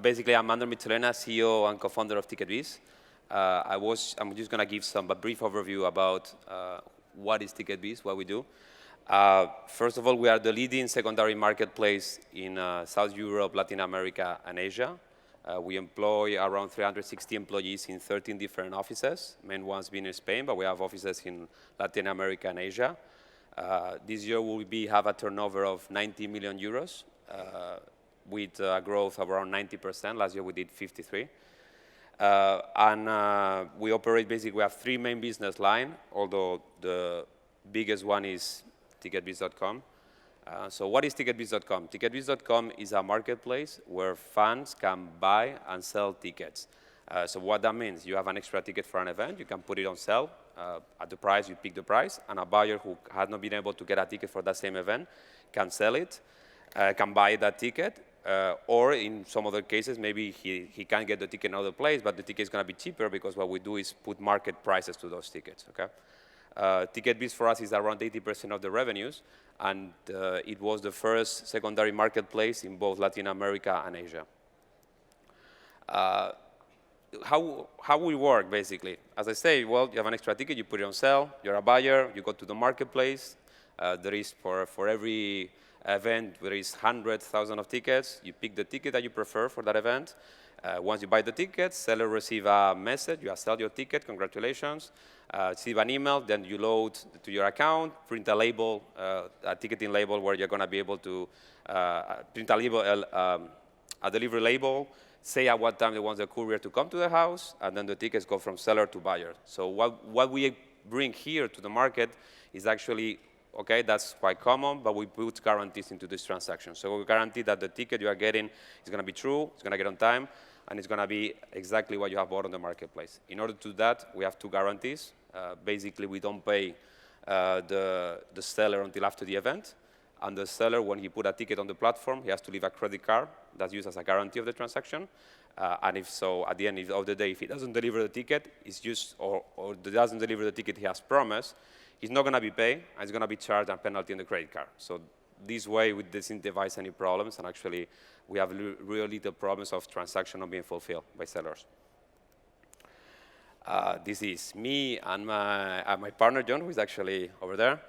Basically, I'm Under Michelena, CEO and co-founder of Ticketbis. I'm just going to give a brief overview about what is Ticketbis, what we do. First of all, we are the leading secondary marketplace in South Europe, Latin America, and Asia. We employ around 360 employees in 13 different offices, main ones being in Spain, but we have offices in Latin America and Asia. This year, we have a turnover of 90 million euros. With growth of around 90%. Last year we did 53. We operate basically, we have three main business lines, although the biggest one is Ticketbis.com. So what is Ticketbis.com? Ticketbis.com is a marketplace where fans can buy and sell tickets. So what that means, you have an extra ticket for an event, you can put it on sale. At the price, you pick the price, and a buyer who has not been able to get a ticket for that same event can sell it, can buy that ticket. Or in some other cases, maybe he can't get the ticket in another place, but the ticket is going to be cheaper because what we do is put market prices to those tickets. Okay? Ticketbis for us is around 80% of the revenues, and it was the first secondary marketplace in both Latin America and Asia. How we work, basically? As I say, well, you have an extra ticket, you put it on sale, you're a buyer, you go to the marketplace. There is, for every event, there is hundreds, thousands of tickets. You pick the ticket that you prefer for that event. Once you buy the ticket, seller receive a message. You have sold your ticket, congratulations. Receive an email, then you load to your account, print a label, a ticketing label where you're going to be able to print a label, a delivery label, say at what time they want the courier to come to the house, and then the tickets go from seller to buyer. So what we bring here to the market is actually, okay, that's quite common, but we put guarantees into this transaction. So we guarantee that the ticket you are getting is going to be true, it's going to get on time, and it's going to be exactly what you have bought on the marketplace. In order to do that, we have two guarantees. Basically, we don't pay the seller until after the event. And the seller, when he put a ticket on the platform, he has to leave a credit card that's used as a guarantee of the transaction. And if so, at the end of the day, if he doesn't deliver the ticket, it's just, or doesn't deliver the ticket he has promised, he's not going to be paid, and he's going to be charged a penalty on the credit card. So this way, we disincentivize any problems, and actually, we have real little problems of transaction not being fulfilled by sellers. This is me and my partner, John, who is actually over there.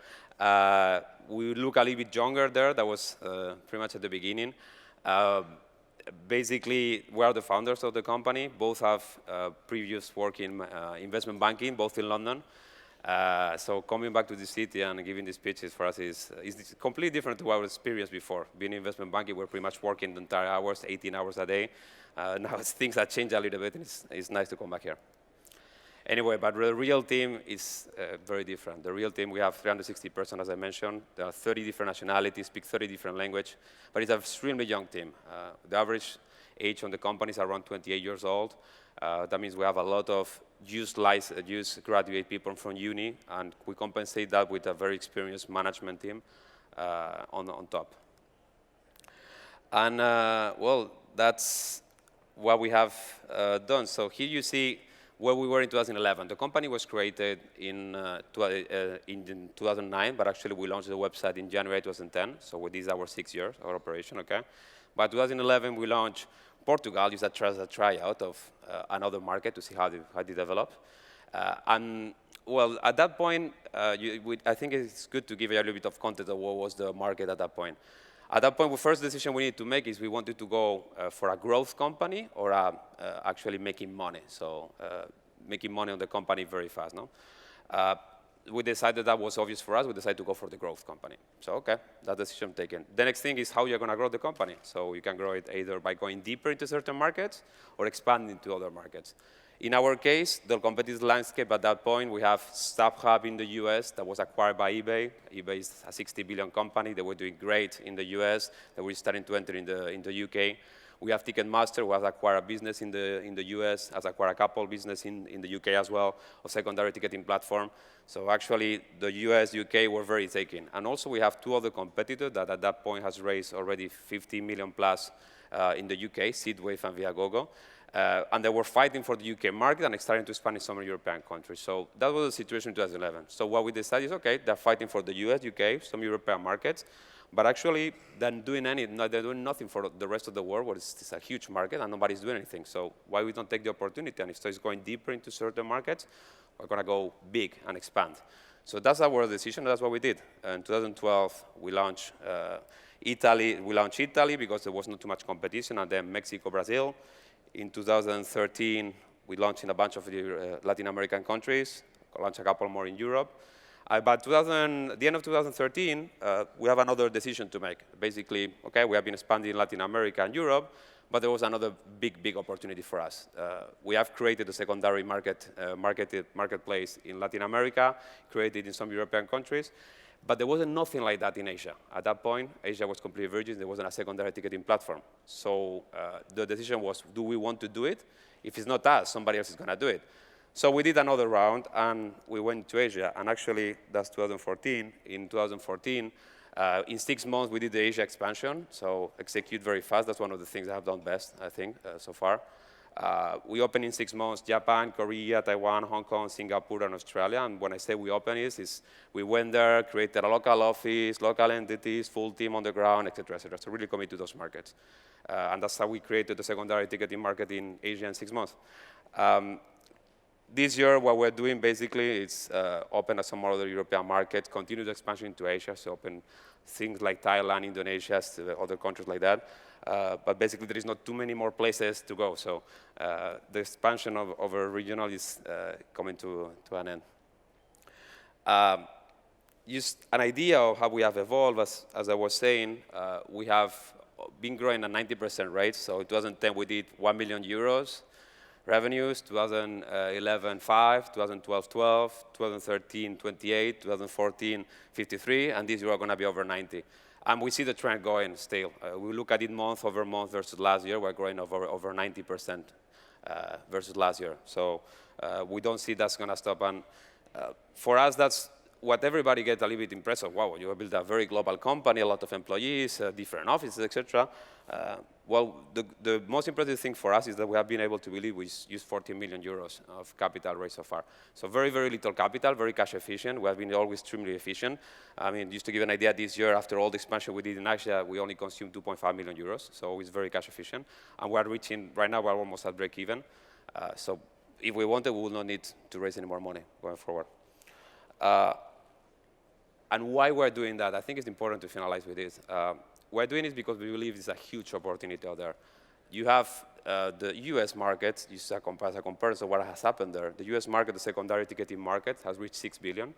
We look a little bit younger there. That was pretty much at the beginning. Basically, we are the founders of the company. Both have previous work in investment banking, both in London. So coming back to the city and giving these pitches for us is completely different to our experience before. Being in investment banking, we're pretty much working the entire hours, 18 hours a day. Now things have changed a little bit, and it's nice to come back here. Anyway, but the real team is very different. The real team, we have 360 persons, as I mentioned. There are 30 different nationalities, speak 30 different languages, but it's an extremely young team. The average age on the company is around 28 years old. That means we have a lot of youth graduate people from uni, and we compensate that with a very experienced management team on top. And well, that's what we have done. So here you see where we were in 2011. The company was created in 2009, but actually we launched the website in January 2010. So this is our 6 years of operation, okay? By 2011, we launched Portugal, just as a tryout of another market to see how they develop. And well, at that point, I think it's good to give you a little bit of context of what was the market at that point. At that point, the first decision we needed to make is we wanted to go for a growth company or actually making money. So making money on the company very fast, no? We decided that was obvious for us. We decided to go for the growth company. So, okay, that decision taken. The next thing is how you're going to grow the company. So you can grow it either by going deeper into certain markets or expanding to other markets. In our case, the competitive landscape at that point, we have StubHub in the US that was acquired by eBay. eBay is a 60 billion company. They were doing great in the US. They were starting to enter in the UK. We have Ticketmaster, who has acquired a business in the US, has acquired a couple business in the UK as well, a secondary ticketing platform. So actually, the US, UK were very taken. And also, we have two other competitors that at that point has raised already 50 million plus in the UK, Seedwave and Viagogo. And they were fighting for the UK market and starting to expand in some European countries. So that was the situation in 2011. So what we decided is, okay, they're fighting for the US, UK, some European markets, But actually, they're doing nothing for the rest of the world, where it's a huge market and nobody's doing anything. So why we don't take the opportunity? And if it's going deeper into certain markets, we're going to go big and expand. So that's our decision. That's what we did. In 2012, we launched Italy. We launched Italy because there was not too much competition, and then Mexico, Brazil. In 2013, we launched in a bunch of Latin American countries. Launched a couple more in Europe. But the end of 2013, we have another decision to make. Basically, okay, we have been expanding in Latin America and Europe, but there was another big opportunity for us. We have created a secondary marketplace in Latin America, created in some European countries, but there wasn't nothing like that in Asia. At that point, Asia was completely virgin. There wasn't a secondary ticketing platform. So the decision was, do we want to do it? If it's not us, somebody else is going to do it. So we did another round, and we went to Asia. And actually, that's 2014. In 2014, in 6 months, we did the Asia expansion. So execute very fast. That's one of the things I have done best, I think, so far. We opened in 6 months Japan, Korea, Taiwan, Hong Kong, Singapore, and Australia. And when I say we opened is we went there, created a local office, local entities, full team on the ground, et cetera, et cetera. So really commit to those markets. And that's how we created the secondary ticketing market in Asia in 6 months. This year, what we're doing basically is open some more other European markets, continue the expansion into Asia, so open things like Thailand, Indonesia, other countries like that. But basically, there is not too many more places to go. So the expansion of a regional is coming to an end. Just an idea of how we have evolved, as I was saying, we have been growing at 90% rate. So in 2010, we did 1 million euros. Revenues, 2011, 5, 2012, 12, 2013, 28, 2014, 53, and this year we're going to be over 90. And we see the trend going still. We look at it month over month versus last year. We're growing over 90% versus last year. So we don't see that's going to stop. And for us, that's what everybody gets a little bit impressed of. Wow, you have built a very global company, a lot of employees, different offices, etc. Well, the most impressive thing for us is that we have been able to believe we use 14 million euros of capital raised so far. So very, very little capital, very cash efficient. We have been always extremely efficient. I mean, just to give an idea, this year, after all the expansion we did in Asia, we only consumed 2.5 million euros. So it's very cash efficient. And we're reaching, right now, we're almost at break even. So if we wanted, we will not need to raise any more money going forward. And why we're doing that, I think it's important to finalize with this. We're doing it because we believe there's a huge opportunity out there. You have the US market, as a comparison of what has happened there. The US market, the secondary ticketing market, has reached 6 billion.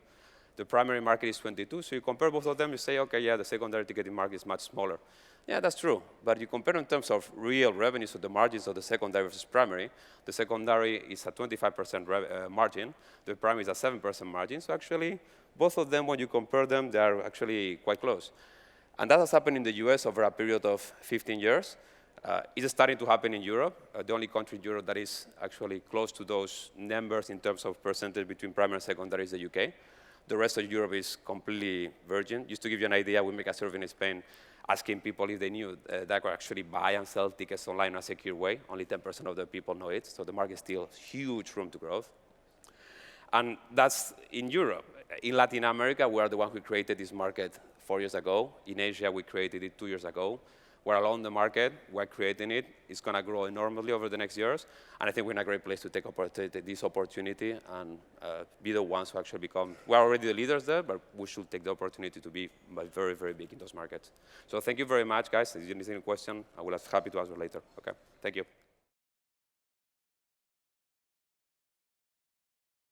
The primary market is 22, so you compare both of them, you say, okay, yeah, the secondary ticketing market is much smaller. Yeah, that's true, but you compare in terms of real revenue, so the margins of the secondary versus primary. The secondary is a 25% margin, the primary is a 7% margin, so actually, both of them, when you compare them, they are actually quite close. And that has happened in the US over a period of 15 years. It's starting to happen in Europe. The only country in Europe that is actually close to those numbers in terms of percentage between primary and secondary is the UK. The rest of Europe is completely virgin. Just to give you an idea, we make a survey in Spain asking people if they knew that could actually buy and sell tickets online in a secure way. Only 10% of the people know it, so the market is still huge room to grow. And that's in Europe. In Latin America, we are the one who created this market 4 years ago. In Asia, we created it 2 years ago. We're alone the market. We're creating it. It's going to grow enormously over the next years. And I think we're in a great place to take this opportunity and be the ones who actually become, we're already the leaders there, but we should take the opportunity to be very, very big in those markets. So thank you very much, guys. If you need any question, I will be happy to answer later. Okay, thank you.